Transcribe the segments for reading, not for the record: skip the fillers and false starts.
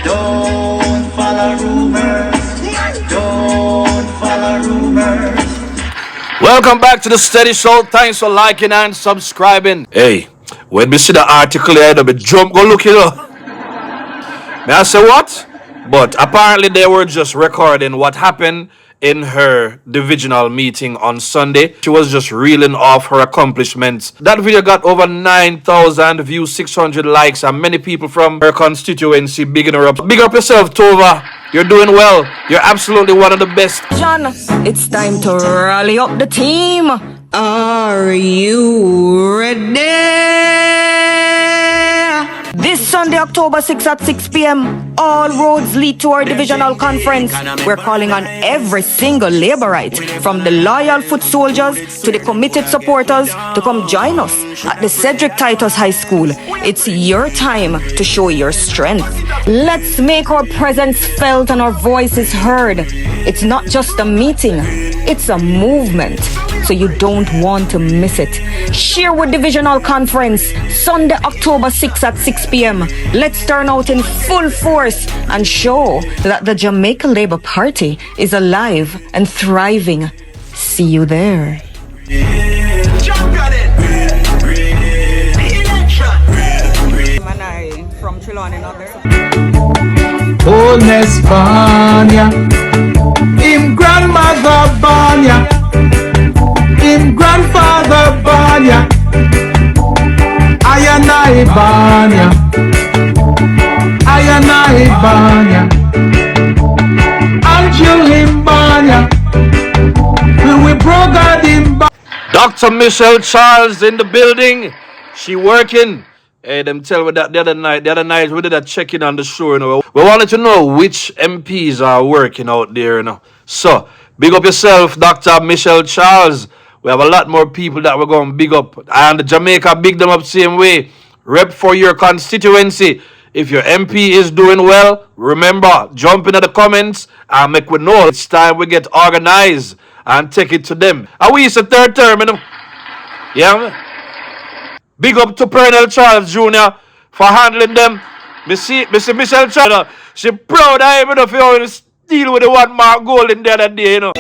Don't follow rumors. Don't follow rumors. Welcome back to the Steady Show. Thanks for liking and subscribing. Hey, when we see the article here, we jump, go look it up. May I say what? But apparently they were just recording what happened in her divisional meeting on Sunday. She was just reeling off her accomplishments. That video got over 9,000 views, 600 likes, and many people from her constituency bigging her up. Big up yourself, Tova. You're doing well. You're absolutely one of the best. John, it's time to rally up the team. Are you ready? This Sunday, October 6th at 6 p.m., all roads lead to our divisional conference. We're calling on every single Labourite, from the loyal foot soldiers to the committed supporters, to come join us at the Cedric Titus High School. It's your time to show your strength. Let's make our presence felt and our voices heard. It's not just a meeting, it's a movement. So you don't want to miss it. Share with Divisional Conference, Sunday, October 6th at 6 p.m. Let's turn out in full force and show that the Jamaica Labour Party is alive and thriving. See you there. From Trelawney, Wholeness Banya, him grandmother Banya, him grandfather Banya, Ayanai Banya, Ayanai Banya, Angel him Banya, we broke him Banya. Dr. Michelle Charles in the building. She working. Hey, them tell me that the other night we did a check-in on the show, you know. We wanted to know which MPs are working out there, you know. So, big up yourself, Dr. Michelle Charles. We have a lot more people that we're going to big up. And Jamaica, big them up same way. Rep for your constituency. If your MP is doing well, remember, jump into the comments and make we know. It's time we get organized and take it to them. And we is a third term, you know. Yeah, man. Big up to Pernell Charles Jr. for handling them. Me see Michelle Charles, she proud of him, you know, for how he steal with the 1 mark goal in the other day, you know.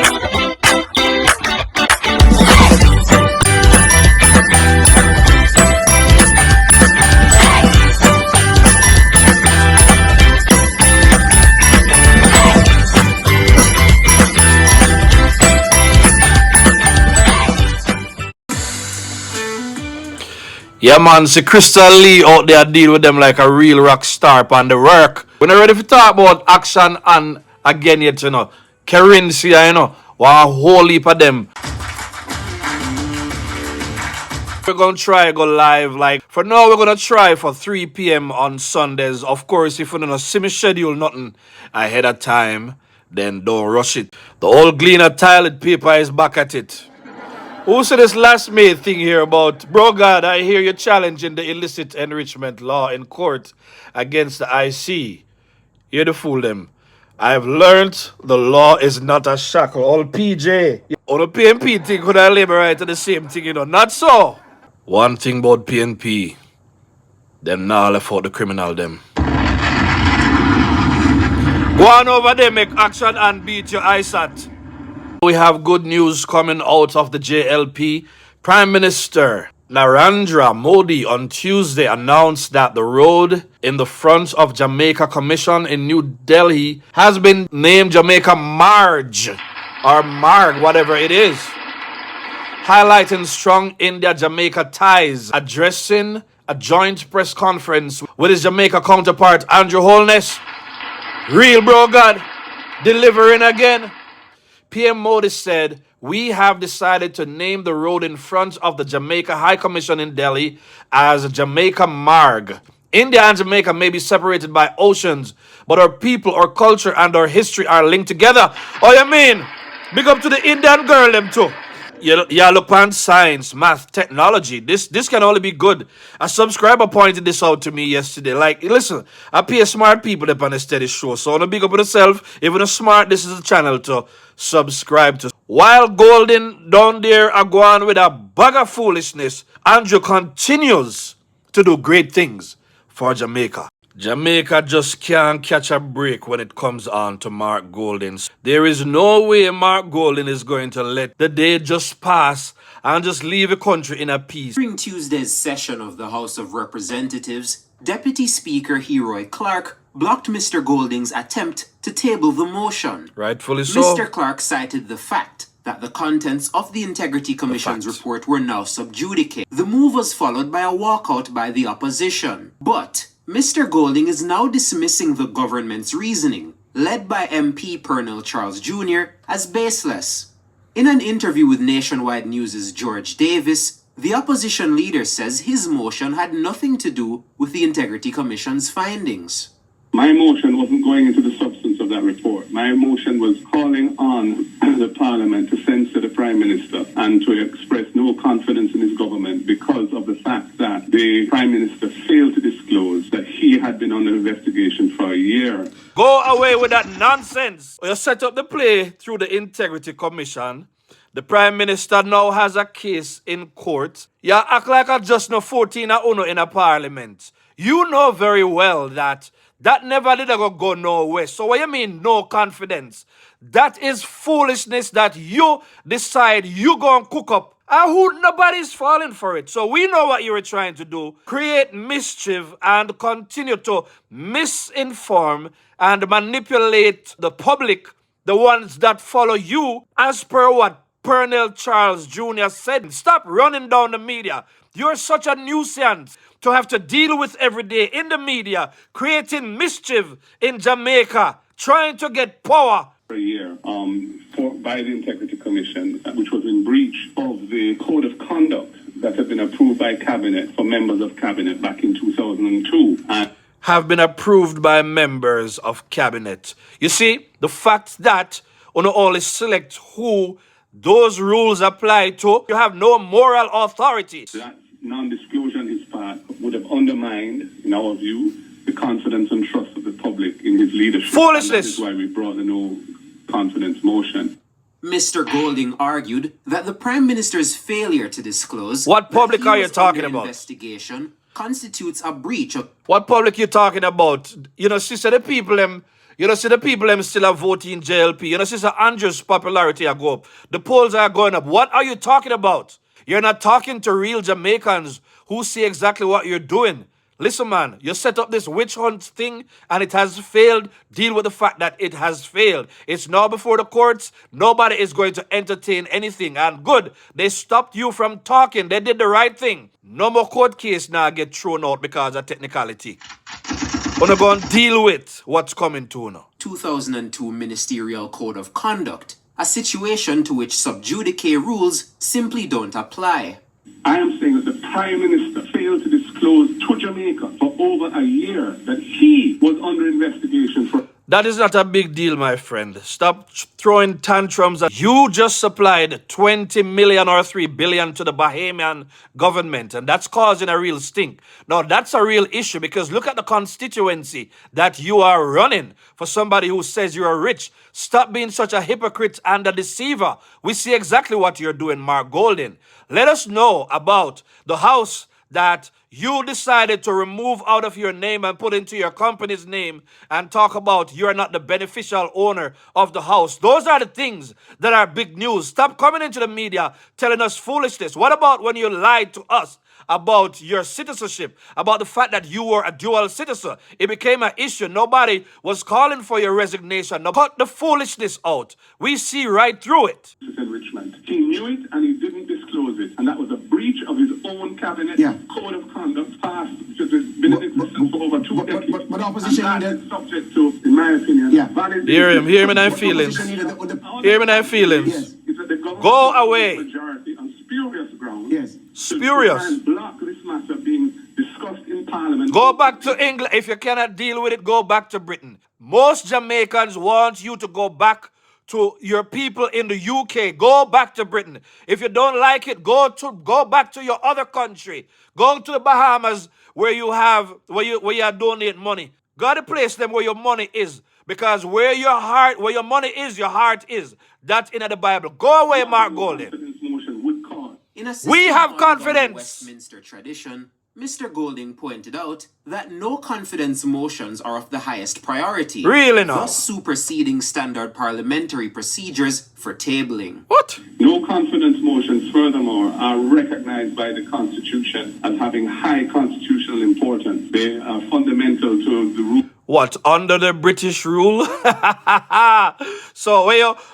Yeah, man, see Crystal Lee out there deal with them like a real rock star on the work. We're not ready to talk about action and again yet, you know. Currency, you know, one whole heap of them. We're going to try go live, like, for now we're going to try for 3 p.m. on Sundays. Of course, if you don't see me schedule nothing ahead of time, then don't rush it. The old Gleaner toilet paper is back at it. Who said this last May thing here about, bro God, I hear you challenging the illicit enrichment law in court against the IC. Hear the fool them. I've learned the law is not a shackle. All PJ. On the PNP thing, could I labor right to the same thing, you know? Not so. One thing about PNP, them now left out the criminal them. Go on over there, make action and beat your eyesight. We have good news coming out of the JLP. Prime Minister Narendra Modi on Tuesday announced that the road in the front of Jamaica Commission in New Delhi has been named Jamaica Marge or Marg, whatever it is, highlighting strong India-Jamaica ties. Addressing a joint press conference with his Jamaica counterpart Andrew Holness. Real bro God, delivering again. PM Modi said, we have decided to name the road in front of the Jamaica High Commission in Delhi as Jamaica Marg. India and Jamaica may be separated by oceans, but our people, our culture, and our history are linked together. Oh, you mean? Big up to the Indian girl, them too. Yeah, look on science, math, technology. This can only be good. A subscriber pointed this out to me yesterday. Like, listen, I pay smart people up on a steady show. So I want to big up with yourself. If you're not smart, this is a channel to subscribe to. While Golden down there are going with a bag of foolishness, Andrew continues to do great things for Jamaica. Jamaica just can't catch a break when it comes on to Mark Golden. There is no way Mark Golden is going to let the day just pass and just leave the country in a peace. During Tuesday's session of the House of Representatives, Deputy Speaker Heroy Clark blocked Mr. Golding's attempt to table the motion. Rightfully so. Mr. Clark cited the fact that the contents of the Integrity Commission's report were now sub judice. The move was followed by a walkout by the opposition. But Mr. Golding is now dismissing the government's reasoning, led by MP Pernell Charles Jr., as baseless. In an interview with Nationwide News' George Davis, the opposition leader says his motion had nothing to do with the Integrity Commission's findings. My motion wasn't going into the substance of that report. My motion was calling on the Parliament to censure the Prime Minister and to express no confidence in his government because of the fact that the Prime Minister failed to disclose that he had been under investigation for a year. Go away with that nonsense. You set up the play through the Integrity Commission. The Prime Minister now has a case in court. You act like a just no 14 or uno in a parliament. You know very well that never did go nowhere. So what you mean no confidence? That is foolishness that you decide you gonna cook up. And who nobody's falling for it. So we know what you were trying to do. Create mischief and continue to misinform and manipulate the public, the ones that follow you, as per what Pernell Charles Jr. said. Stop running down the media. You're such a nuisance to have to deal with every day in the media, creating mischief in Jamaica, trying to get power. For a year by the Integrity Commission, which was in breach of the Code of Conduct that had been approved by Cabinet for members of Cabinet back in 2002. Have been approved by members of Cabinet. You see, the fact that on only select who those rules apply to, you have no moral authority. That non-disclosure on his part would have undermined, in our view, the confidence and trust of the public in his leadership. Foolishness. And that is why we brought the no confidence motion. Mr. Golding argued that the Prime Minister's failure to disclose what public that he are you was talking under about? Investigation constitutes a breach of what public you talking about? You know, sister, the people them. You know, see the people them still are voting JLP. You know, sister Andrew's popularity are go up. The polls are going up. What are you talking about? You're not talking to real Jamaicans who see exactly what you're doing. Listen, man, you set up this witch hunt thing and it has failed. Deal with the fact that it has failed. It's now before the courts. Nobody is going to entertain anything. And good, they stopped you from talking. They did the right thing. No more court case now get thrown out because of technicality. We're going to deal with what's coming to now. 2002 Ministerial Code of Conduct, a situation to which sub judice rules simply don't apply. I am saying that the Prime Minister failed to disclose to Jamaica for over a year that he was under investigation for... That is not a big deal, my friend. Stop throwing tantrums. You just supplied 20 million or 3 billion to the Bahamian government, and that's causing a real stink. Now, that's a real issue because look at the constituency that you are running for somebody who says you are rich. Stop being such a hypocrite and a deceiver. We see exactly what you're doing, Mark Golden. Let us know about the house that you decided to remove out of your name and put into your company's name and talk about you're not the beneficial owner of the house. Those are the things that are big news. Stop coming into the media telling us foolishness. What about when you lied to us about your citizenship, about the fact that you were a dual citizen? It became an issue. Nobody was calling for your resignation. Now cut the foolishness out. We see right through it. Enrichment. He knew it and he didn't disclose it. And that was a breach of his own cabinet code of conduct passed, which has been in existence for over 2 decades. But opposition and that needed... is subject to, in my opinion, valid... Hear me in feelings. Hear me in feelings. Is that the government go away. Majority on spurious grounds. Yes. Spurious. To try and block this matter being discussed in Parliament. Go back to England. If you cannot deal with it, go back to Britain. Most Jamaicans want you to go back to your people in the UK. Go back to Britain. If you don't like it, go back to your other country. Go to the Bahamas where you are donating money. Gotta place them where your money is. Because where your money is, your heart is. That's in the Bible. Go away, Mark Golden. In a We have system confidence. Westminster tradition, Mr. Golding pointed out that no confidence motions are of the highest priority, Really now? thus superseding standard parliamentary procedures for tabling. What? No confidence motions, furthermore, are recognized by the Constitution as having high constitutional importance. They are fundamental to the rule. What, under the British rule? So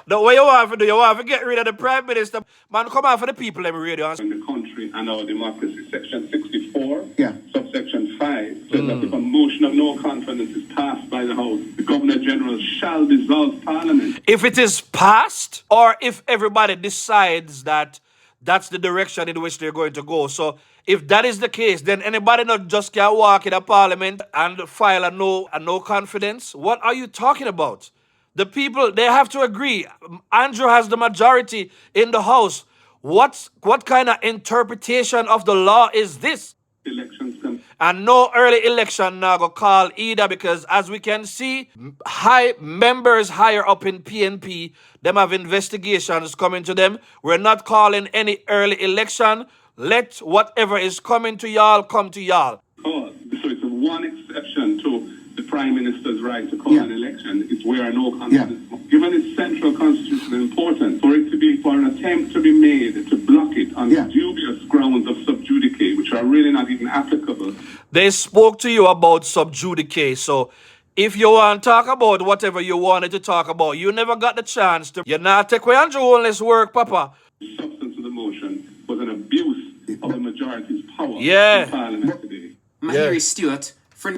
the way you want to do, you want to get rid of the Prime Minister. Man, come on for the people, let me radio. In the country and our democracy. Section 64, Yeah. subsection 5, says that if a motion of no confidence is passed by the House, the Governor General shall dissolve Parliament. If it is passed, or if everybody decides that that's the direction in which they're going to go. So if that is the case, then anybody not just can walk in a parliament and file a no confidence. What are you talking about? The people, they have to agree. Andrew has the majority in the House. What kind of interpretation of the law is this? Elections can And no early election now go call either, because as we can see, high members higher up in PNP, them have investigations coming to them. We're not calling any early election. Let whatever is coming to y'all come to y'all. cause. So it's one exception to the Prime Minister's right to call Yeah. an election. It's where no confidence. Given its central constitutional importance, for it to be, for an attempt to be made to block it on Yeah. dubious grounds of sub judice, which are really not even applicable. They spoke to you about sub judice. So if you want to talk about whatever you wanted to talk about, you never got the chance to. You're not take away Andrew Holness work, Papa. The substance of the motion was an abuse of the majority's power Yeah. in Parliament today. Mahiri Stewart for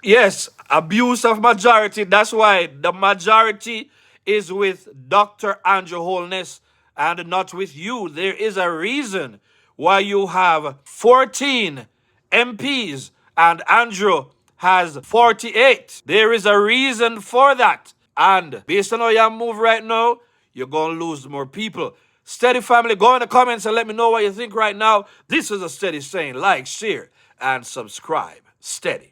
Yes, abuse of majority. That's why the majority is with Dr. Andrew Holness and not with you. There is a reason why you have 14 MPs and Andrew has 48. There is a reason for that. And based on how you move right now, you're going to lose more people. Steady family, go in the comments and let me know what you think right now. This is a Steady saying. Like, share, and subscribe. Steady.